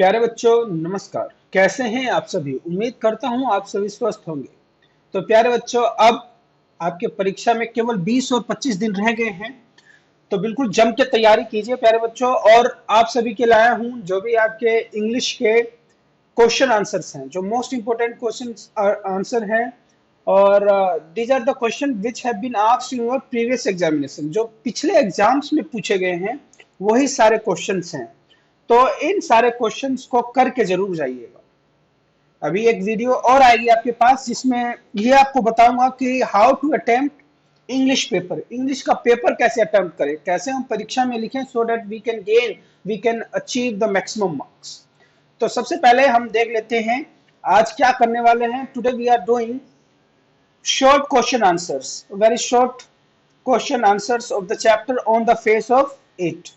प्यारे बच्चों नमस्कार। कैसे हैं आप सभी? उम्मीद करता हूं आप सभी स्वस्थ होंगे। तो प्यारे बच्चों, अब आपके परीक्षा में केवल 20 और 25 दिन रह गए हैं, तो बिल्कुल जम के तैयारी कीजिए प्यारे बच्चों। और आप सभी के लाया हूं जो भी आपके इंग्लिश के क्वेश्चन आंसर्स हैं, जो मोस्ट इंपोर्टेंट क्वेश्चन आंसर हैं। और these are the question which have been asked in your previous examination. जो पिछले एग्जाम्स में पूछे गए हैं वही सारे क्वेश्चंस हैं। तो इन सारे क्वेश्चंस को करके जरूर जाइएगा। अभी एक वीडियो और आएगी आपके पास जिसमें ये आपको बताऊंगा कि how to attempt English paper. English का पेपर कैसे अटेम्प्ट करें, कैसे हम परीक्षा में लिखें, so that we can achieve the maximum marks. तो सबसे पहले हम देख लेते हैं आज क्या करने वाले हैं। Today we are doing short question answers, very short question answers of the chapter on the face of it।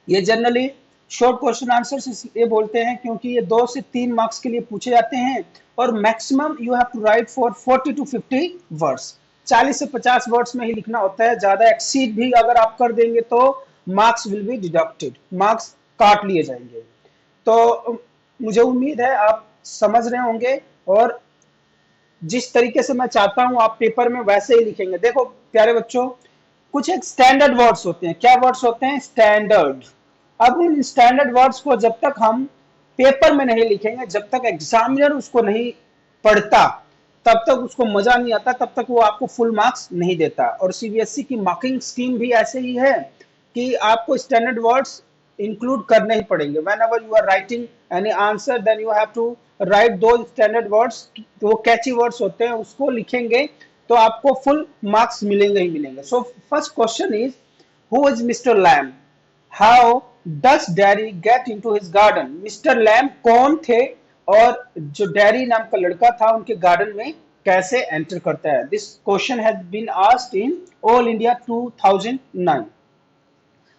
ये जनरली शॉर्ट क्वेश्चन आंसर्स इसलिए बोलते हैं क्योंकि ये 2 से 3 मार्क्स के लिए पूछे जाते हैं और maximum you have to write for 40 to 50 words. 40 से 50 वर्ड्स में ही लिखना होता है। ज्यादा एक्सीड भी अगर आप कर देंगे तो marks will be deducted, marks काट लिए जाएंगे। तो मुझे उम्मीद है आप समझ रहे होंगे और जिस तरीके से मैं चाहता हूं आप पेपर में वैसे ही लिखेंगे। देखो प्यारे बच्चों, कुछ एक स्टैंडर्ड वर्ड्स होते हैं। क्या वर्ड्स होते हैं? स्टैंडर्ड। अब इन स्टैंडर्ड वर्ड्स को जब तक हम पेपर में नहीं लिखेंगे, जब तक एग्जामिनर उसको नहीं पढ़ता, तब तक उसको मजा नहीं आता, तब तक वो आपको फुल मार्क्स नहीं देता। और सीबीएसई की मार्किंग स्कीम भी ऐसे ही है कि आपको स्टैंडर्ड वर्ड्स इंक्लूड करने ही पड़ेंगे। whenever you are writing any answer then you have to write those standard words। वो कैची वर्ड्स होते हैं, उसको लिखेंगे तो आपको फुल मार्क्स मिलेंगे ही मिलेंगे। So first question is, who is Mr Lamb? How does Derry get into his garden? Mr Lamb कौन थे और जो डैरी नाम का लड़का था उनके गार्डन में कैसे एंटर करता है? This question has been asked in all India 2009।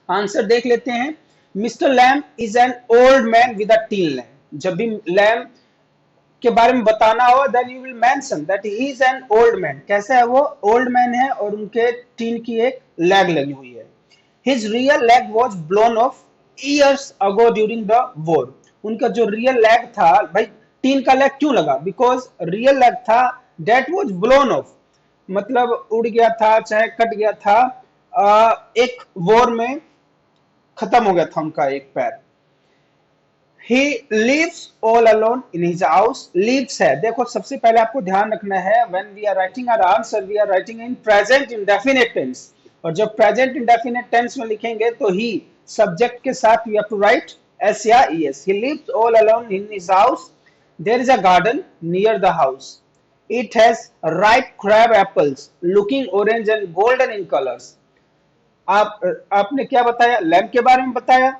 Answer देख लेते हैं। Mr Lamb is an old man with a tin lamp. जब भी लैम के बारे में बताना हो then you will mention that he is an old man. कैसा है वो? ओल्ड मैन है और उनके टीन की एक लैग लगी हुई है। His real lag was blown of years ago during the war. उनका जो रियल लैग था, भाई टीन का लैग क्यों लगा? बिकॉज रियल लैग था दैट वाज ब्लोन ऑफ, मतलब उड़ गया था चाहे कट गया था, एक वॉर में खत्म हो गया था उनका एक पैर। He lives all alone in his house। lives है, देखो सबसे पहले आपको ध्यान रखना है when we are writing our answer we are writing in present indefinite tense। और जब present indefinite tense में लिखेंगे तो he subject के साथ you have to write s या es। He lives all alone in his house। There is a garden near the house। It has ripe crab apples looking orange and golden in colors। आपने क्या बताया? Lamp के बारे में बताया,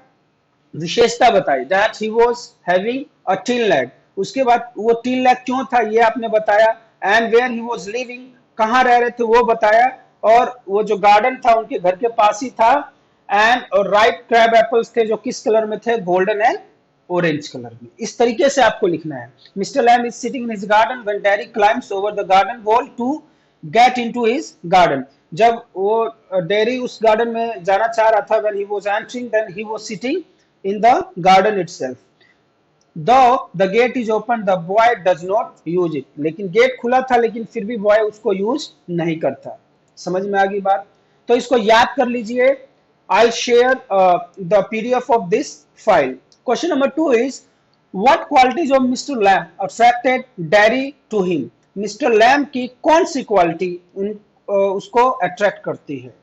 विशेषता बताई that he was having a tin lag. उसके बाद वो टिन लैग क्यों था ये आपने बताया। And where he was living, कहां रह रहे थे वो बताया। और वो जो गार्डन था उनके घर के पास ही था। एंड राइप क्रैब एप्पल्स थे जो किस कलर में थे? गोल्डन एंड ऑरेंज कलर में। इस तरीके से आपको लिखना है। Mr Lamb is sitting in his garden when Derry climbs over the garden wall to get into his garden. जब वो डेयरी उस गार्डन में जाना चाह रहा था, when he was entering then he was sitting in the garden itself। though the gate is open the boy does not use it। लेकिन gate खुला था लेकिन फिर भी बॉय उसको यूज नहीं करता। समझ में आ गई बात? तो इसको याद कर लीजिए। I'll share the PDF of this file। Question number 2 is, what qualities of Mr. Lamb attracted Daddy to him? Mr. Lamb की कौन सी क्वालिटी उसको अट्रैक्ट करती है?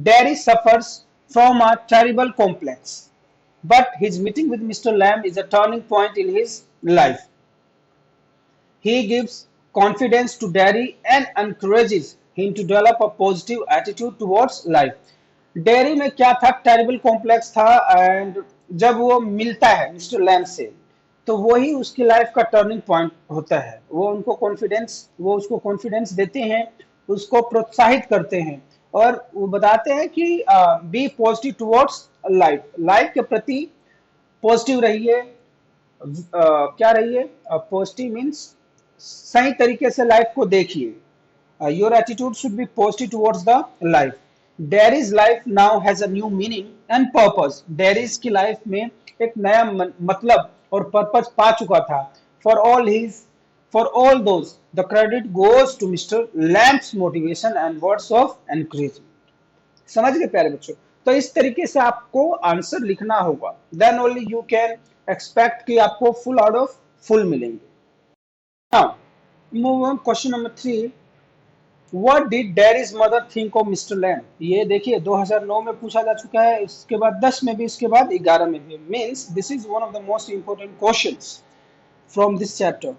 Daddy suffers from a terrible complex, but his meeting with Mr. Lamb is a turning point in his life। He gives confidence to Daddy and encourages him to develop a positive attitude towards life। Dairy में क्या था? Terrible complex था। And जब वो मिलता है Mr lamb से तो वही उसकी लाइफ का टर्निंग पॉइंट होता है। वो उसको कॉन्फिडेंस देते हैं, उसको प्रोत्साहित करते हैं और वो बताते हैं कि be positive towards life. Life के प्रति पॉजिटिव रहिए। क्या रहिए? पॉजिटिव मीन्स सही तरीके से लाइफ को देखिए। Your attitude should be positive towards the life. Derry's life now has a new meaning and purpose. Derry's की लाइफ में एक नया मतलब और पर्पज पा चुका था। For all those the credit goes to Mr Lamb's motivation and words of encouragement. समझ गए प्यारे बच्चों? तो इस तरीके से आपको आंसर लिखना होगा, then only you can expect कि आपको फुल आउट ऑफ फुल मिलेंगे। Now move on, question number 3, what did Derry's mother think of mister Lamb? ये देखिए 2009 में पूछा जा चुका है, इसके बाद 10 में भी, इसके बाद 11 में भी। Means this is one of the most important questions from this chapter.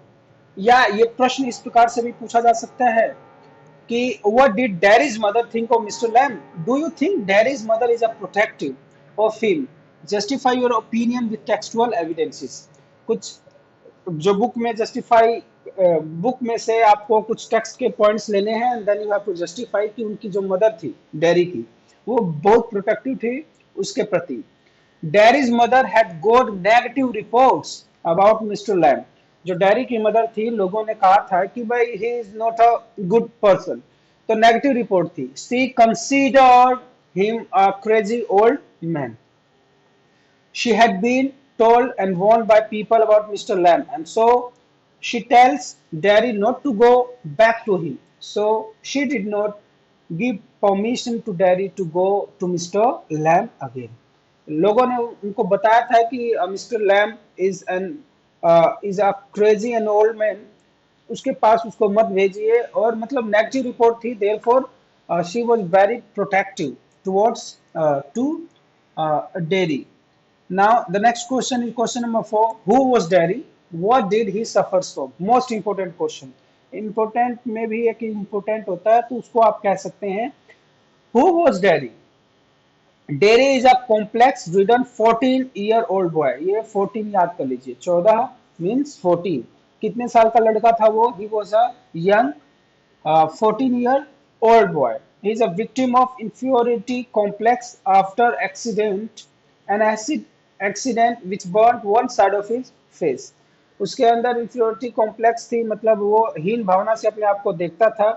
या ये प्रश्न इस प्रकार से भी पूछा जा सकता है कि what did Derry's mother think of Mr. Lamb? Do you think Derry's mother is a protective of him? Justify your opinion with textual evidences. कुछ जो बुक में जस्टिफाई, बुक में से आपको कुछ टेक्स्ट के पॉइंट्स लेने हैं and then you have to justify कि उनकी जो मदर थी डेरी की, वो बहुत प्रोटेक्टिव थी उसके प्रति। Derry's mother had got negative reports about Mr Lamb. जो डेरी की मदर थी, लोगों ने कहा था कि भाई he is not a good person, तो नेगेटिव रिपोर्ट थी। She considered him a crazy old man. She had been told and warned by people about Mr. Lamb, and so she tells Derry not to go back to him. So she did not give permission to Derry to go to Mr. Lamb again. लोगों ने उनको बताया था कि Mr Lamb is a crazy and old man, उसके पास उसको मत भेजिए, और मतलब नेगेटिव रिपोर्ट थी, therefore she was very protective towards to Derry. Now the next question is question number 4. Who was Derry? What did he suffer from? Most important question. Important में भी एक important होता है, तो उसको आप कह सकते हैं Who was Derry? Derry is a complex ridden 14-year-old boy. ये 14 याद कर लीजिए, 14 means 14। कितने साल का लड़का था वो? He was a young 14-year-old boy. He is a victim of inferiority complex after an accident which burnt one side of his face. उसके अंदर इंफीरियोरिटी कॉम्प्लेक्स थी, मतलब वो हीन भावना से अपने आप को देखता था।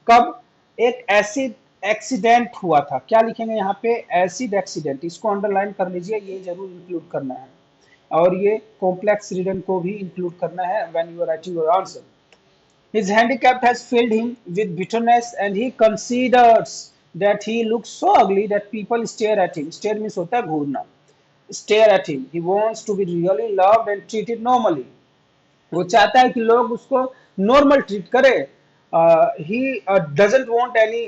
कब? एक एसिड एक्सीडेंट हुआ था। क्या लिखेंगे यहाँ पे? Acid accident. इसको अंडरलाइन कर लीजिए, ये जरूर इंक्लूड करना है, और ये कॉम्प्लेक्स रीजन को भी इंक्लूड करना है when you are writing your answer. His handicap has filled him with bitterness, and he considers that he looks so ugly that people stare at him. Stare means होता है घूरना। Stare at him. He wants to be really loved and treated normally. वो चाहता है कि लोग उसको normal treat करे। He doesn't want any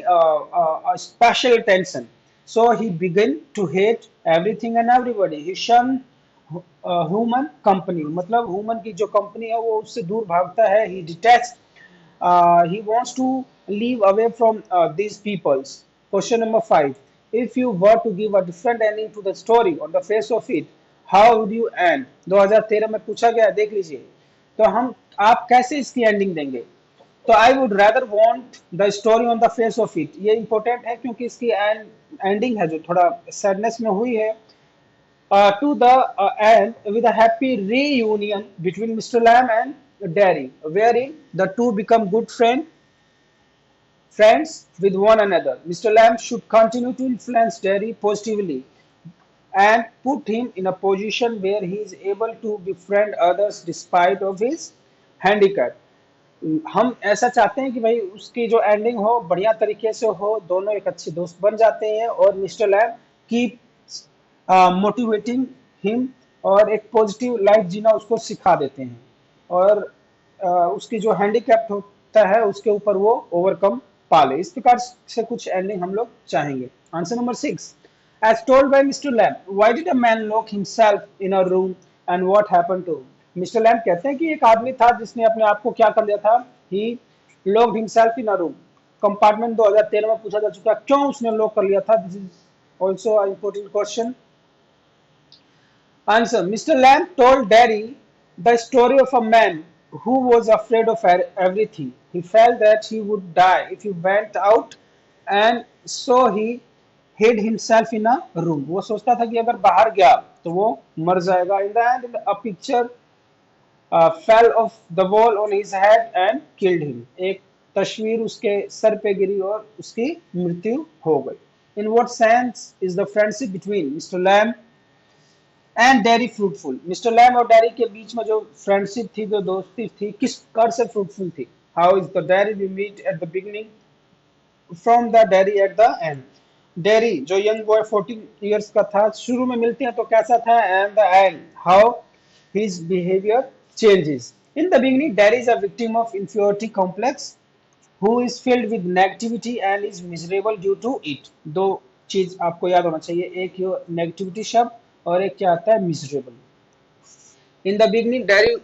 special attention. So he began to hate everything and everybody. He shunned human company. मतलब human की जो कंपनी है वो उससे दूर भागता है। He detests, he wants to live away from these peoples. Question number 5. If you were to give a different ending to the story on the face of it, how would you end? 2013 में पूछा गया, देख लीजिए। तो आप कैसे इसकी ending देंगे? तो I would rather want the story on the face of it. ये इंपॉर्टेंट है क्योंकि इसकी एंडिंग है जो थोड़ा सैडनेस में हुई है। To the end with a happy reunion between Mr. Lamb and Derry, wherein the two become good friends with one another. Mr. Lamb should continue to influence Derry positively and put him in a position where he is able to befriend others despite of his handicap. हम ऐसा चाहते हैं कि भाई उसकी जो ending हो बढ़िया तरीके से हो, दोनों एक अच्छे दोस्त बन जाते हैं, और Mr Lamb keep motivating him, और एक पॉजिटिव लाइफ जीना उसको सिखा देते हैं, और उसकी जो हैंडीकैप होता है उसके ऊपर वो ओवरकम पा ले। इस प्रकार से कुछ एंडिंग हम लोग चाहेंगे। Answer number 6. As told by Mr. Lamb, why did a man lock himself in a room and what happened to him? Mister lamb कहते हैं कि एक आदमी था जिसने अपने आप को क्या कर लिया था? He locked himself in a room. Compartment 2013 में पूछा जा चुका है, क्यों उसने लॉक कर लिया था? This is also a important question. Answer. Mr. Lamb told Derry the story of a man who was afraid of everything. He felt that he would die if he went out, and so he hid himself in a room. वो सोचता था कि अगर बाहर गया तो वो मर जाएगा। In the end, a picture fell off the wall on his head and killed him. एक तस्वीर उसके सर पे गिरी और उसकी मृत्यु हो गई। In what sense is the friendship between Mr. Lamb and Derry fruitful, Mr Lamb और डेरी के बीच में जो फ्रेंडशिप थी, जो दोस्ती थी, किस कर से फ्रूटफुल थी? How is the Derry we meet at the beginning from the Derry at the end. Derry जो यंग बॉय 14 इयर्स का था, शुरू में मिलते हैं तो कैसा था, and the end how his behaviour changes. In the beginning Derry is a victim of inferiority complex who is filled with negativity and is miserable due to it। दो चीज आपको याद होना चाहिए, एक ये नेगेटिविटी शब्द और एक क्या आता है, miserable. In the beginning Derry,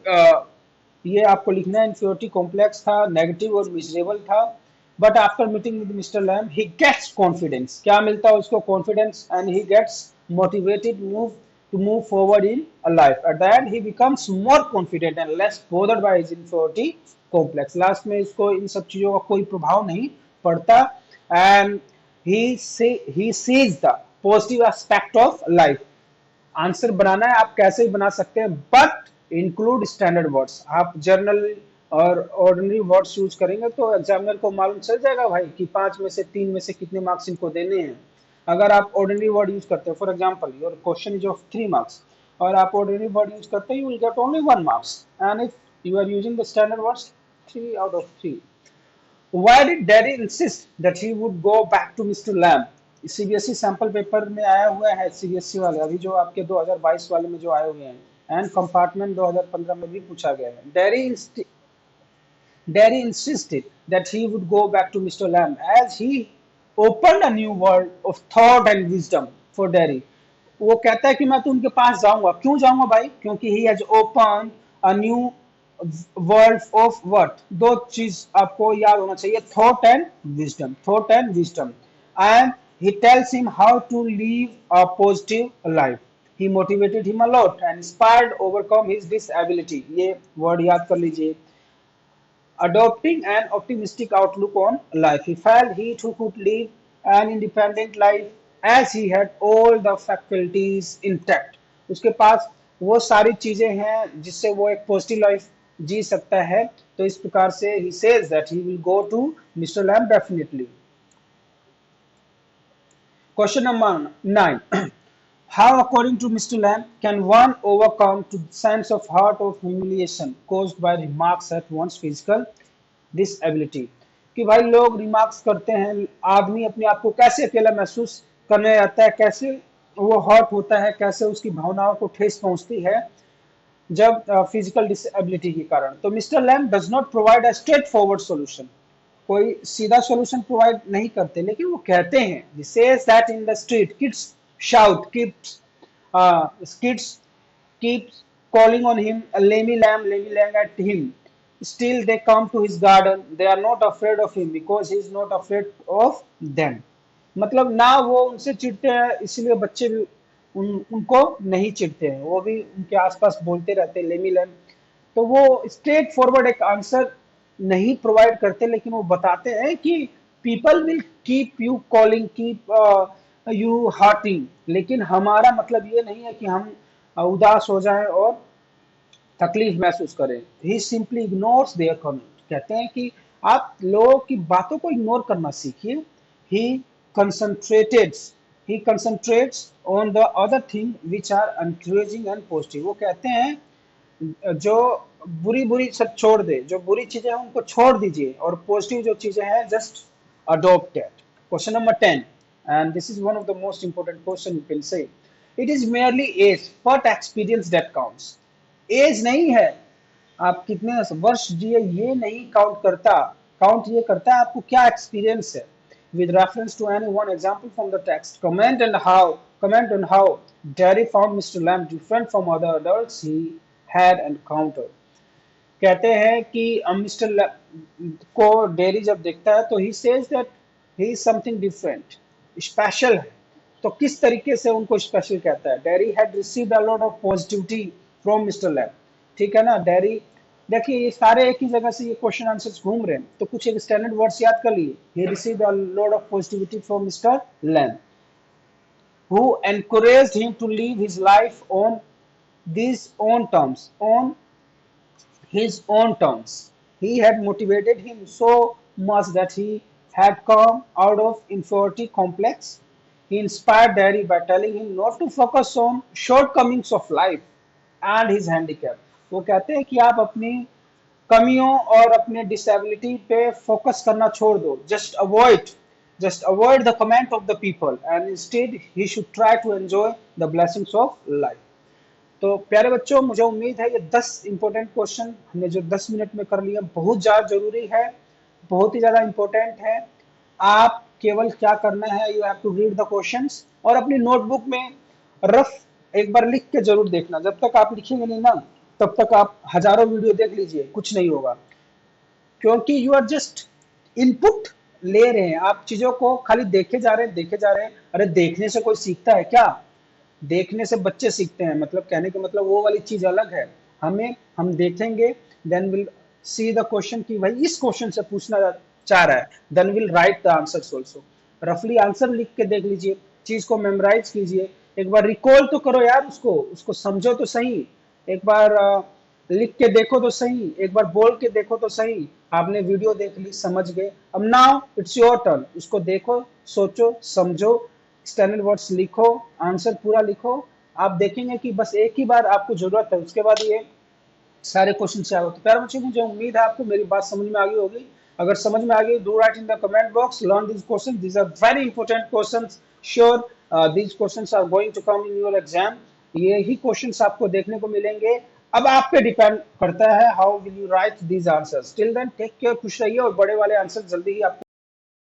ये आपको लिखना है, इंफीरियरिटी कॉम्प्लेक्स था, नेगेटिव और मिजरेबल था। But after meeting with mister Lamb he gets confidence, क्या मिलता है उसको, confidence, and he gets motivated move to move forward in life. At the end he becomes more confident and less bothered by his inferiority complex. Last में इसको इन सब चीजों का कोई प्रभाव नहीं पड़ता, and he sees the positive aspect of life. Answer बनाना है, आप कैसे भी बना सकते हैं, बट इंक्लूड स्टैंडर्ड वर्ड्स। आप जर्नल और ऑर्डिनरी वर्ड्स यूज करेंगे तो एग्जामिनर को मालूम चल जाएगा भाई कि 5 में से 3 में से कितने मार्क्स इनको देने हैं। अगर आप ऑर्डिनरी वर्ड यूज करते हो, for example your question is of 3 marks, और आप ऑर्डिनरी वर्ड यूज करते हैं, you will get only 1 marks, and if you are using the standard words, 3 out of 3। Why did Daddy insist that he would go back to Mr. Lamb? CBSE sample paper में आया हुआ है, CBSE वाले अभी जो आपके 2022 वाले में जो आए हुए हैं, एंड कंपार्टमेंट 2015 में भी पूछा गया है। Daddy insisted that he would go back to Mr. Lamb as he opened a new world of thought and wisdom for Daddy। वो कहता है कि मैं तो उनके पास जाऊंगा, क्यों जाऊंगा भाई, क्योंकि he has opened a new world of what, दो चीज आपको याद होना चाहिए, thought and wisdom, thought and wisdom. And he tells him how to live a positive life. He motivated him a lot and inspired overcome his disability, ये word याद कर लीजिए। Adopting an optimistic outlook on life, he felt he too could live an independent life as he had all the faculties intact। उसके पास वो सारी चीजें हैं जिससे वो एक पॉजिटिव लाइफ जी सकता है। तो इस प्रकार से he says that he will go to Mr. Lamb definitely। Question number 9. How, according to Mr. Lamb, can one overcome to sense of hurt of humiliation caused by remarks at one's physical disability? कि भाई लोग remarks करते हैं, आदमी अपने आप को कैसे अकेला महसूस करने आता है, कैसे वो हर्ट होता है, कैसे उसकी भावनाओं को ठेस पहुंचती है जब फिजिकल डिसेबिलिटी के कारण। तो Mr Lamb does not provide a straightforward solution, कोई सीधा सॉल्यूशन प्रोवाइड नहीं करते, लेकिन वो कहते हैं, he says that in the street kids shout, kids keeps calling on him, lemmy lamb at him, still they come to his garden, they are not afraid of him because he is not afraid of them। मतलब ना वो उनसे चिढ़ते हैं, इसलिए बच्चे भी उनको नहीं चिढ़ते हैं, वो भी उनके आसपास बोलते रहते हैं लेमी लैम। तो वो स्ट्रेट फॉरवर्ड एक आंसर नहीं प्रोवाइड करते, लेकिन वो बताते हैं कि people will keep you calling, keep you hurting, लेकिन हमारा मतलब ये नहीं है कि हम उदास हो जाएं और तकलीफ महसूस करें। ही सिंपली इग्नोर्स देयर कमेंट, कहते हैं कि आप लोगों की बातों को इग्नोर करना सीखिए। He concentrateds he concentrates on the other thing which are encouraging and positive. वो कहते हैं जो बुरी बुरी सब छोड़ दे, जो बुरी चीजें हैं उनको छोड़ दीजिए, और पॉजिटिव जो चीजें हैं just adopt that. Question number 10, and this is one of the most important question you can say, it is merely age but experience that counts। Age नहीं है, आप कितने वर्ष जिए ये नहीं काउंट करता, काउंट ये करता है आपको क्या एक्सपीरियंस है। with reference to any one example from the text, comment on how Derry found Mr. Lamb different from other adults he had encountered। कहते हैं कि मिस्टर को डेरी जब देखता है तो he says that he is something different, special है। तो किस तरीके से उनको स्पेशल कहता है, Derry had received a lot of positivity from Mr Lam. ठीक है ना, डेरी, देखिए ये सारे एक ही जगह से ये क्वेश्चन आंसर्स घूम रहे हैं, तो कुछ एक स्टैंडर्ड वर्ड्स याद कर लिए। He received a lot of positivity from Mr Lam who encouraged him to live his life on these own terms, on his own terms। He had motivated him so much that he had come out of inferiority complex। He inspired Harry by telling him not to focus on shortcomings of life and his handicap. वो कहते हैं कि आप अपनी कमियों और अपने disability पे फोकस करना छोड़ दो. Just avoid the comment of the people and instead he should try to enjoy the blessings of life. तो प्यारे बच्चों, मुझे उम्मीद है ये 10 इंपॉर्टेंट क्वेश्चन हमने जो 10 मिनट में कर लिया बहुत ज्यादा जरूरी है, बहुत ही ज्यादा इंपॉर्टेंट है. आप केवल क्या करना है, you have to read the questions और अपनी नोटबुक में रफ एक बार लिख के जरूर देखना. जब तक आप लिखेंगे नहीं ना, तब तक आप हजारों वीडियो देख लीजिए, कुछ नहीं होगा, क्योंकि यू आर जस्ट इनपुट ले रहे हैं. आप चीजों को खाली देखे जा रहे हैं. अरे देखने से कोई सीखता है क्या? देखने से बच्चे सीखते हैं, मतलब कहने का मतलब वो वाली चीज अलग है. हम देखेंगे, then will see the question कि भाई इस क्वेश्चन से पूछना चाह रहा है, then will write the answers also. रफली आंसर लिख के देख लीजिए, चीज को मेमोराइज कीजिए, एक बार रिकॉल तो करो यार, उसको समझो तो सही, एक बार लिख के देखो तो सही, एक बार बोल के देखो तो सही. आपने वीडियो देख ली, समझ गए, अब नाउ इट्स योर टर्न. उसको देखो, सोचो, समझो, एक्सटर्नल वर्ड्स लिखो, आंसर पूरा लिखो. आप देखेंगे कि बस एक ही बार आपको जरूरत है, उसके बाद ये सारे क्वेश्चन से आगे. तो प्यारे बच्चों, मुझे उम्मीद है आपको मेरी बात समझ में आ गई होगी. अगर समझ में आ गई, do write in the comment box, learn this question, these are very important questions. Sure these questions are going to come in your exam. ये ही क्वेश्चंस आपको देखने को मिलेंगे. अब आप पे डिपेंड करता है how will you write these answers. Till then take care, खुश रहिए और बड़े वाले आंसर जल्दी ही आपको